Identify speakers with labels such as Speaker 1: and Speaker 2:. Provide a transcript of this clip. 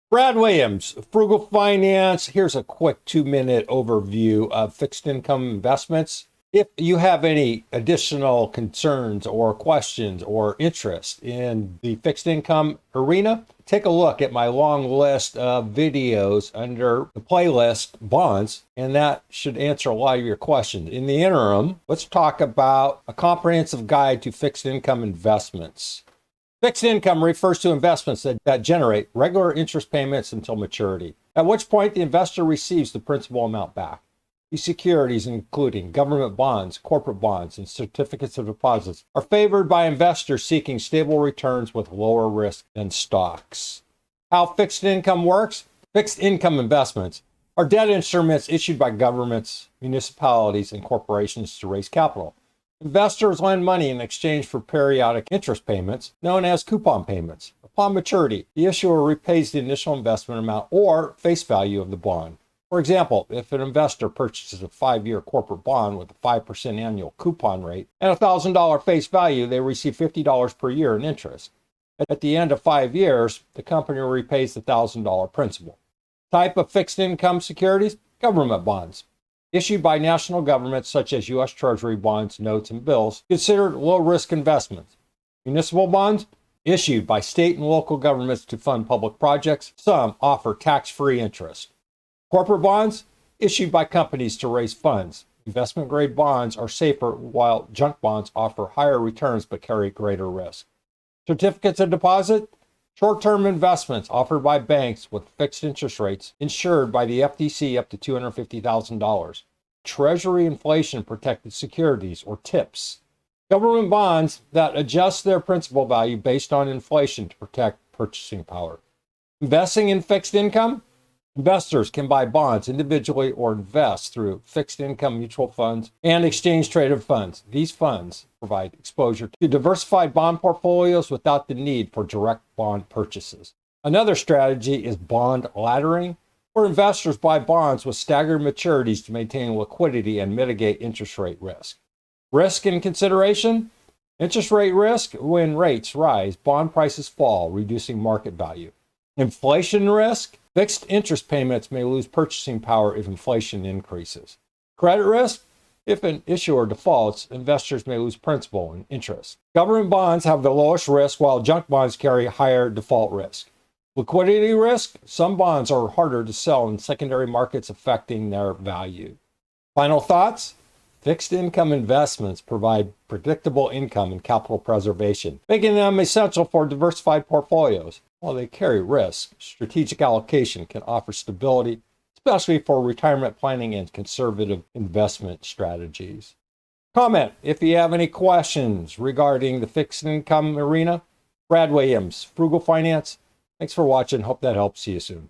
Speaker 1: Brad Williams, Frugal Finance. Here's a quick 2-minute overview of fixed income investments. If you have any additional concerns or questions or interest in the fixed income arena, take a look at my long list of videos under the playlist Bonds, and that should answer a lot of your questions. In the interim, let's talk about a comprehensive guide to fixed income investments. Fixed income refers to investments that generate regular interest payments until maturity, at which point the investor receives the principal amount back. These securities, including government bonds, corporate bonds, and certificates of deposits, are favored by investors seeking stable returns with lower risk than stocks. How fixed income works? Fixed income investments are debt instruments issued by governments, municipalities, and corporations to raise capital. Investors lend money in exchange for periodic interest payments, known as coupon payments. Upon maturity, the issuer repays the initial investment amount or face value of the bond. For example, if an investor purchases a 5-year corporate bond with a 5% annual coupon rate and a $1,000 face value, they receive $50 per year in interest. At the end of 5 years, the company repays the $1,000 principal. Type of fixed income securities? Government bonds. Issued by national governments such as U.S. Treasury bonds, notes, and bills, considered low-risk investments. Municipal bonds, issued by state and local governments to fund public projects. Some offer tax-free interest. Corporate bonds, issued by companies to raise funds. Investment-grade bonds are safer, while junk bonds offer higher returns but carry greater risk. Certificates of deposit, short-term investments offered by banks with fixed interest rates, insured by the FDIC up to $250,000. Treasury inflation-protected securities, or TIPS. Government bonds that adjust their principal value based on inflation to protect purchasing power. Investing in fixed income? Investors can buy bonds individually or invest through fixed income mutual funds and exchange-traded funds. These funds provide exposure to diversified bond portfolios without the need for direct bond purchases. Another strategy is bond laddering, where investors buy bonds with staggered maturities to maintain liquidity and mitigate interest rate risk. Risk and consideration? Interest rate risk: when rates rise, bond prices fall, reducing market value. Inflation risk: fixed interest payments may lose purchasing power if inflation increases. Credit risk: if an issuer defaults, investors may lose principal and interest. Government bonds have the lowest risk, while junk bonds carry higher default risk. Liquidity risk: some bonds are harder to sell in secondary markets, affecting their value. Final thoughts: fixed income investments provide predictable income and capital preservation, making them essential for diversified portfolios. While they carry risk, strategic allocation can offer stability, especially for retirement planning and conservative investment strategies. Comment if you have any questions regarding the fixed income arena. Brad Williams, Frugal Finance. Thanks for watching. Hope that helps. See you soon.